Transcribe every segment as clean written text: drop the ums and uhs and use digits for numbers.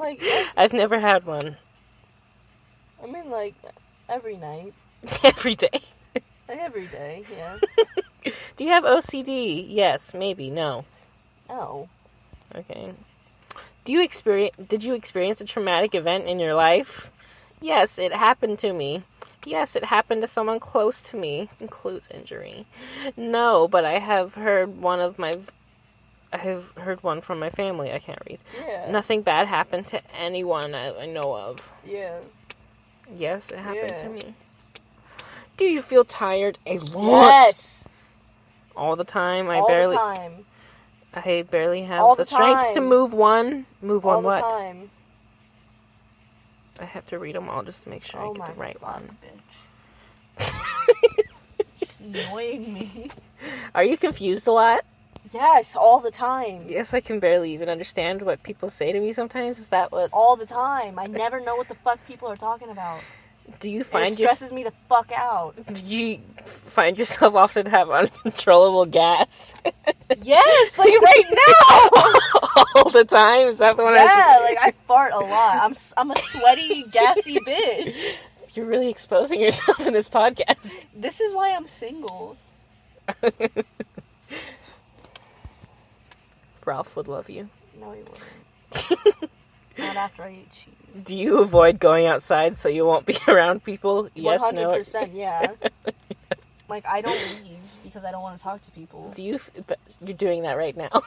Like, I've never had one. I mean, like, every night. Every day. Like, every day, yeah. Do you have OCD? Yes, maybe, no. Oh. Okay. Did you experience a traumatic event in your life? Yes, it happened to me. Yes, it happened to someone close to me. Includes injury. No, but I have heard one from my family. I can't read. Yeah. Nothing bad happened to anyone I know of. Yeah. Yes, it happened to me. Do you feel tired a lot? Yes. All the time? All the time. I barely have All the the strength time. to move one. Move All on the what? time. I have to read them all just to make sure I get the right one. Bitch. Annoying me. Are you confused a lot? Yes, all the time. Yes, I can barely even understand what people say to me sometimes. Is that what? All the time. I never know what the fuck people are talking about. Do you find it stresses me the fuck out. Do you find yourself often have uncontrollable gas? Yes, like right now. All the time? Is that the one? Yeah, like I fart a lot. I'm a sweaty, gassy bitch. You're really exposing yourself in this podcast. This is why I'm single. Ralph would love you. No, he wouldn't. Not after I eat cheese. Do you avoid going outside so you won't be around people? Yes, 100%, yeah. Like, I don't leave because I don't want to talk to people. You're doing that right now.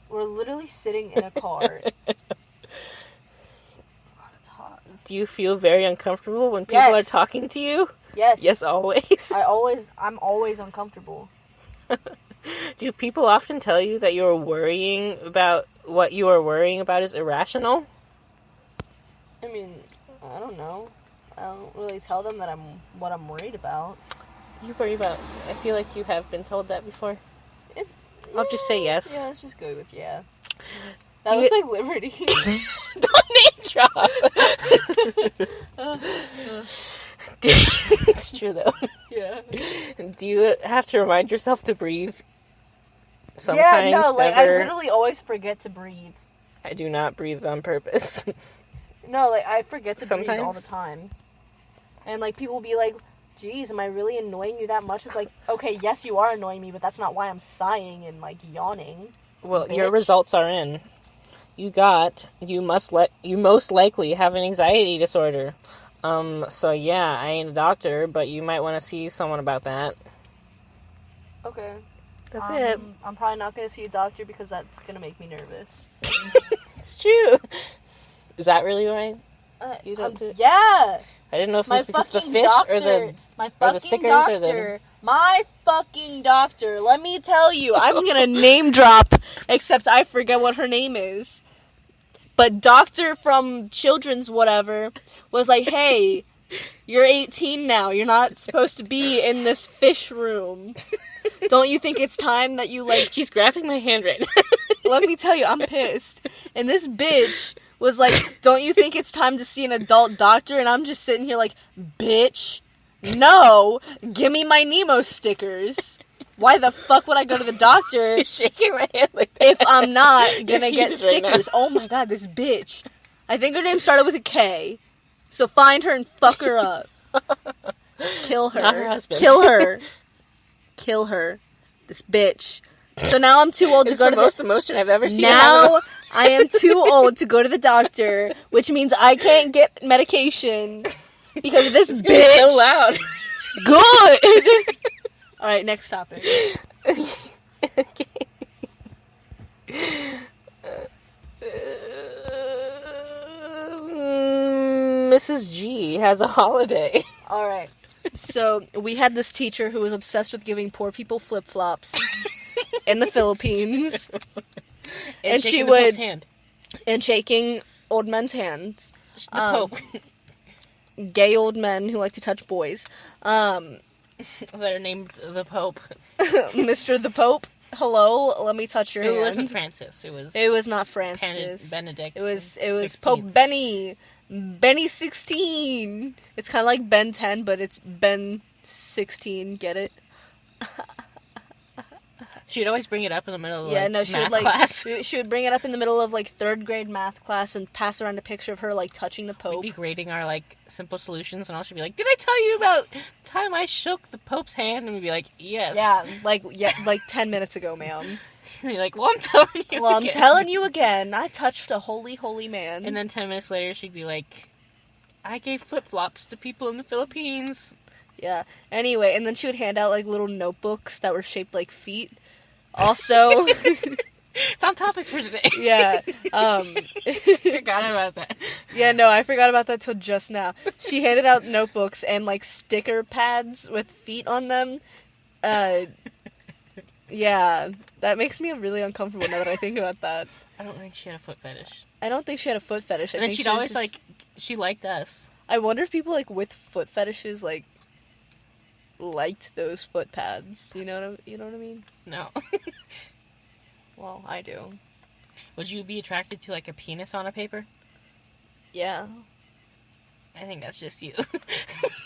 We're literally sitting in a car. God, it's hot. Do you feel very uncomfortable when people are talking to you? Yes. Yes, always? I'm always uncomfortable. Do people often tell you that you're worrying about what you are worrying about is irrational? I mean, I don't know. I don't really tell them that what I'm worried about. You worry about... I feel like you have been told that before. I'll just say yes. Yeah, let's just go with yeah. That looks like Liberty. Don't name drop! It's true, though. Yeah. Do you have to remind yourself to breathe? Sometimes, yeah, no, like, never. I literally always forget to breathe. I do not breathe on purpose. No, like, I forget to Sometimes. breathe all the time. And, like, people will be like, geez, am I really annoying you that much? It's like, okay, yes, you are annoying me, but that's not why I'm sighing and, like, yawning. Well, bitch. Your results are in. You most likely have an anxiety disorder. So yeah, I ain't a doctor, but you might want to see someone about that. Okay. That's it. I'm probably not going to see a doctor because that's going to make me nervous. It's true. Is that really why you don't do it? Yeah. I didn't know if it was because the fish or the stickers My fucking doctor, let me tell you, I'm going to name drop, except I forget what her name is. But doctor from children's whatever was like, hey, you're 18 now. You're not supposed to be in this fish room. Don't you think it's time that you, like... She's grabbing my hand right now. Let me tell you, I'm pissed. And this bitch was like, don't you think it's time to see an adult doctor? And I'm just sitting here like, bitch, no, give me my Nemo stickers. Why the fuck would I go to the doctor? You're shaking my hand like that. If I'm not gonna get stickers? Right Oh my god, this bitch. I think her name started with a K. So find her and fuck her up. Kill her. Not her husband. Kill her. Kill her. This bitch. So now I'm too old to go to the... most emotion I've ever seen. Now I am too old to go to the doctor, which means I can't get medication because of this bitch. It's so loud. Good. All right, next topic. Okay. Mrs. G has a holiday. All right. So we had this teacher who was obsessed with giving poor people flip-flops in the Philippines. And she would... And shaking old men's hands. The Pope. Gay old men who like to touch boys. They're named the Pope. Mr. the Pope, hello, let me touch your hand. It wasn't Francis. It was not Francis. Benedict. It was 16th. Pope Benny. Benny 16. It's kind of like Ben 10, but it's Ben 16. Get it? She'd always bring it up in the middle of Yeah, no, she math would class. she would bring it up in the middle of like 3rd grade math class and pass around a picture of her like touching the Pope. We'd be grading our like simple solutions, and all she'd be like, "Did I tell you about the time I shook the Pope's hand?" And we'd be like, "Yes." Yeah, like 10 minutes ago, ma'am. And you're like, "Well, I'm telling you." Well, again. I'm telling you again. I touched a holy man. And then 10 minutes later, she'd be like, "I gave flip-flops to people in the Philippines." Yeah. Anyway, and then she would hand out like little notebooks that were shaped like feet. Also, It's on topic for today. yeah. Forgot about that. Yeah, no, I forgot about that till just now. She handed out notebooks and like sticker pads with feet on them. Yeah, that makes me really uncomfortable now that I think about that. I don't think she had a foot fetish. I don't think she had a foot fetish. And then she'd always like, she liked us. I wonder if people like with foot fetishes like liked those foot pads. You know what I mean? No. Well, I do. Would you be attracted to like a penis on a paper? Yeah. I think that's just you.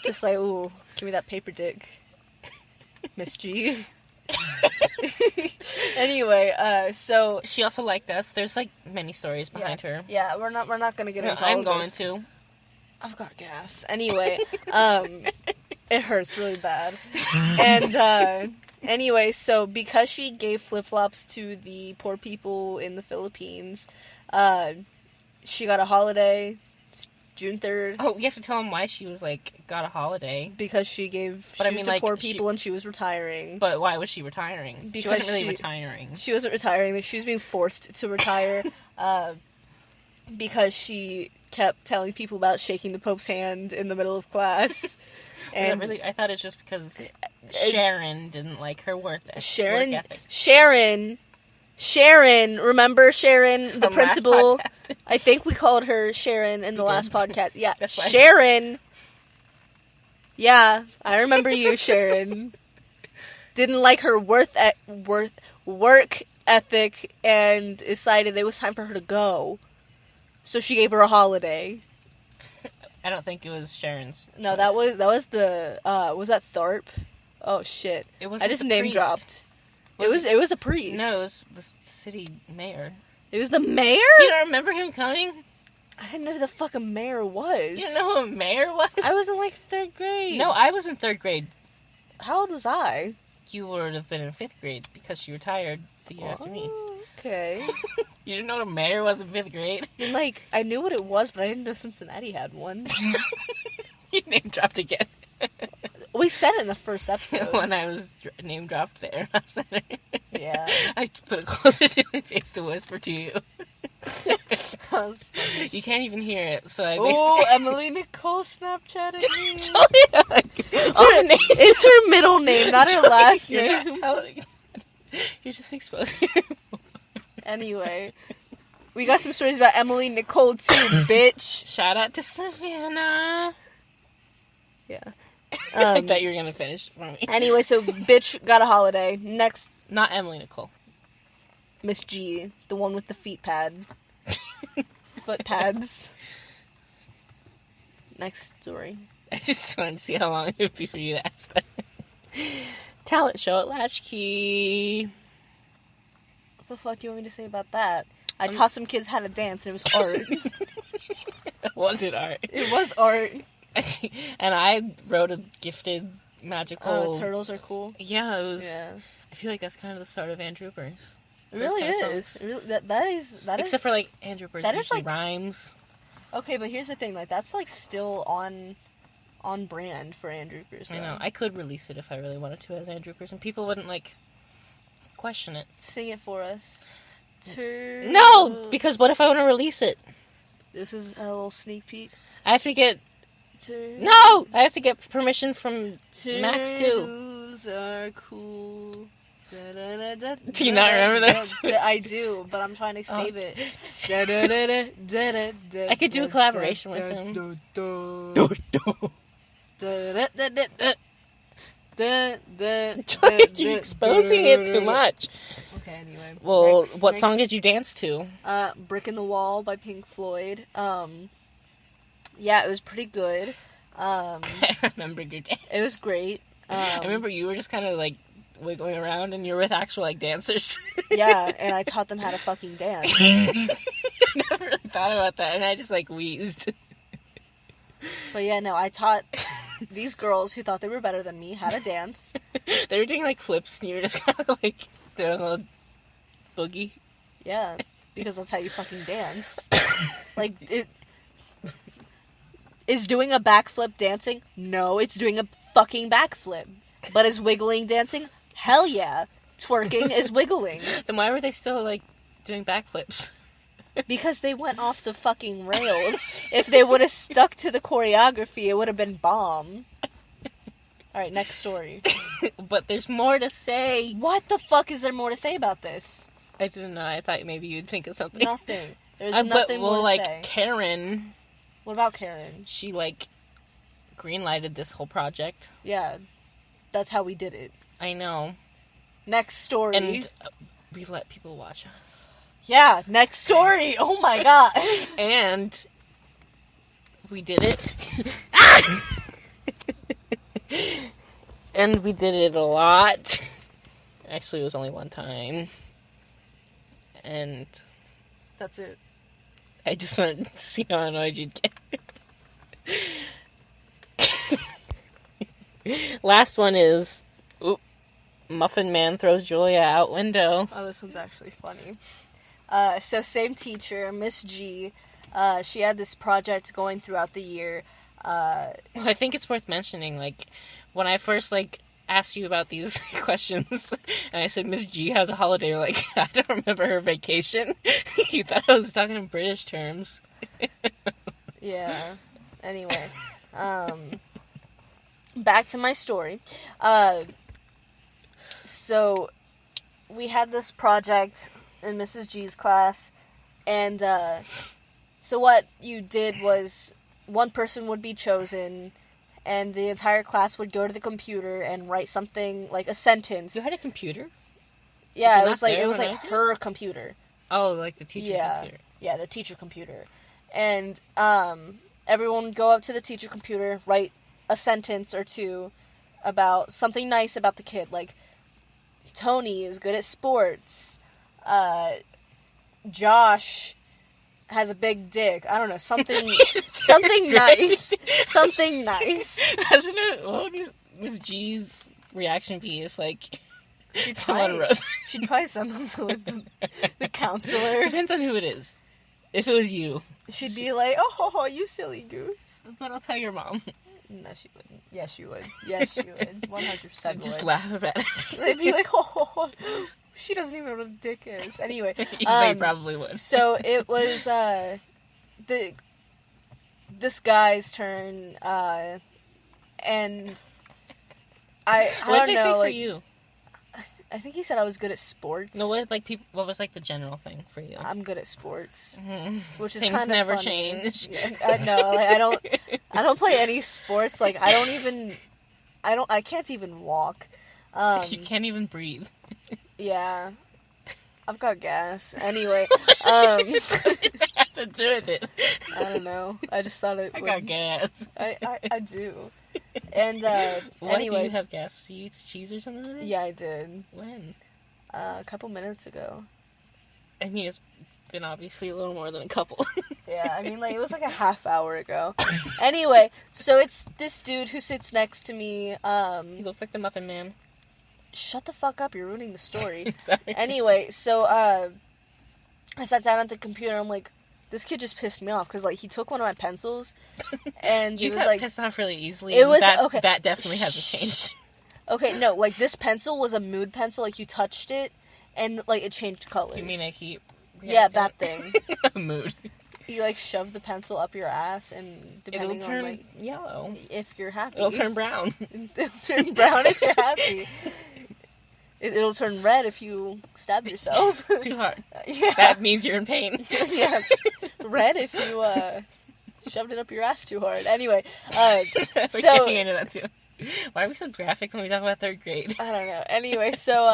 Just like, ooh, give me that paper dick, Miss G. Anyway, so she also liked us. There's like many stories behind her. Yeah, we're not gonna get into all I'm of going those. to. I've got gas. Anyway, it hurts really bad. And anyway, so because she gave flip-flops to the poor people in the Philippines, she got a holiday, June 3rd. Oh, you have to tell them why she was like got a holiday. Because she gave shoes to poor people and she was retiring. But why was she retiring? Because she wasn't really retiring. She wasn't retiring. She was being forced to retire because she kept telling people about shaking the Pope's hand in the middle of class. And really, I thought it's just because Sharon didn't like her work ethic. Sharon, remember Sharon, the principal? Last podcast. I think we called her Sharon in the last podcast. Yeah, That's why. Sharon. Yeah, I remember you, Sharon. Didn't like her work ethic and decided it was time for her to go. So she gave her a holiday. I don't think it was Sharon's. No, choice. that was the was that Tharp? Oh shit! It I just name dropped. It was a priest. No, it was the city mayor. It was the mayor? You don't remember him coming? I didn't know who the fuck a mayor was. You didn't know who a mayor was? I was in like 3rd grade. No, I was in 3rd grade. How old was I? You would have been in 5th grade because she retired the year after me. Okay. You didn't know what a mayor was in 5th grade? And, like, I knew what it was, but I didn't know Cincinnati had one. You name dropped again. We said it in the first episode. When I was name dropped there, Yeah. I put it closer to my face to whisper to you. That was funny. You can't even hear it, so I Oh, basically... Emily Nicole Snapchatted me. It's her middle name, not her last name. You're just exposing her. Anyway, we got some stories about Emily Nicole too, bitch. Shout out to Savannah. Yeah. I thought you were gonna finish for me. Anyway, so bitch got a holiday. Next, Not Emily Nicole. Miss G, the one with the feet pad. Foot pads. Next story. I just wanted to see how long it would be for you to ask that. Talent show at Latchkey. What the fuck do you want me to say about that? I taught some kids how to dance and it was art. Was it art? It was art. And I wrote a gifted magical... Oh, turtles are cool. Yeah, it was... Yeah. I feel like that's kind of the start of Androopers. It really is. It really, that is... Except for, like, Androopers that is, usually like, rhymes. Okay, but here's the thing. Like, that's, like, still on brand for Androopers. I know. I could release it if I really wanted to as Androopers, and people wouldn't, like, question it. Sing it for us. No! Because what if I want to release it? This is a little sneak peek. I have to get... No! I have to get permission from Max, too. Turtles are cool. Do you not remember this? I do, but I'm trying to save it. I could do a collaboration with him. You're exposing it too much. Okay, anyway. Well, what song did you dance to? Brick in the Wall by Pink Floyd. Yeah, it was pretty good. I remember your dance. It was great. I remember you were just kind of like wiggling around, and you're with actual, like, dancers. Yeah, and I taught them how to fucking dance. I never really thought about that, and I just, like, wheezed. But yeah, no, I taught these girls who thought they were better than me how to dance. They were doing, like, flips, and you were just kind of, like, doing a little boogie. Yeah, because that's how you fucking dance. Like, is doing a backflip dancing? No, it's doing a fucking backflip. But is wiggling dancing? Hell yeah. Twerking is wiggling. Then why were they still, like, doing backflips? Because they went off the fucking rails. If they would have stuck to the choreography, it would have been bomb. Alright, next story. But there's more to say. What the fuck is there more to say about this? I didn't know. I thought maybe you'd think of something. Nothing. There's nothing more to like, say. Karen... What about Karen? She, like, green-lighted this whole project. Yeah. That's how we did it. I know. Next story. And we let people watch us. Yeah, next story. Oh my god. And we did it. And we did it a lot. Actually, it was only one time. And that's it. I just wanted to see how annoyed you'd get. Last one is... Muffin Man throws Julia out window. Oh, this one's actually funny. So same teacher, Miss G. She had this project going throughout the year. Well, I think it's worth mentioning, like, when I first, like, asked you about these questions, and I said Miss G has a holiday, you're like, I don't remember her vacation. You thought I was talking in British terms. Yeah. Anyway. Back to my story. So, we had this project in Mrs. G's class, and, so what you did was, one person would be chosen, and the entire class would go to the computer and write something, like a sentence. You had a computer? Yeah, it was like her computer. Oh, like the teacher computer. Yeah, the teacher computer. And, everyone would go up to the teacher computer, write a sentence or two about something nice about the kid, like, Tony is good at sports. Josh has a big dick. I don't know, something nice. Something nice. Imagine what would Miss G's reaction be if, like, she'd probably send them to, like, the counselor. Depends on who it is. If it was you. She'd be like, oh, you silly goose. But I'll tell your mom. No, she wouldn't. Yes, she would. Yes, she would. 100% would. Just laugh about it. They'd be like, oh, she doesn't even know what a dick is. Anyway. They probably would. So it was, this guy's turn, and I what don't did they know, say like, for you? I think he said I was good at sports. No, what was, like, the general thing for you? I'm good at sports. Mm-hmm. Which is Things kind of never funny. change. Yeah, no, like, I don't play any sports. Like, I can't even walk. You can't even breathe. Yeah. I've got gas. Anyway, What does that have to do with it? I don't know. I just thought it I would. got gas. I do. And, Why anyway. do you have gas? Do you eat cheese or something like that? Yeah, I did. When? A couple minutes ago. I mean, it's been obviously a little more than a couple. Yeah, I mean, like, it was like a half hour ago. Anyway, so it's this dude who sits next to me, He looked like the Muffin Man. Shut the fuck up, you're ruining the story. Sorry. Anyway, so, I sat down at the computer, I'm like, this kid just pissed me off, because, like, he took one of my pencils, and You he was got like... pissed off really easily. It was... that, okay. That definitely hasn't changed. Okay, no, like, this pencil was a mood pencil, like, you touched it, and, like, it changed colors. You mean a heat reactant? Yeah, that thing. Mood. You, like, shove the pencil up your ass, and depending It'll turn on, like... yellow. If you're happy. It'll turn brown. It'll turn brown if you're happy. It'll turn red if you stab yourself. Too hard. Yeah. That means you're in pain. Yeah. Red if you shoved it up your ass too hard. Anyway, We're so getting into that too. Why are we so graphic when we talk about third grade? I don't know. Anyway, so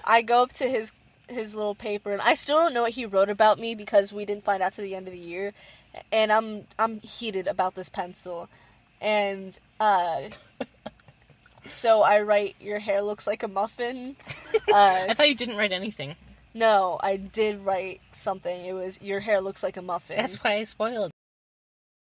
I go up to his little paper, and I still don't know what he wrote about me because we didn't find out to the end of the year, and I'm heated about this pencil, and So I write, your hair looks like a muffin. I thought you didn't write anything. No, I did write something. It was, your hair looks like a muffin. That's why I spoiled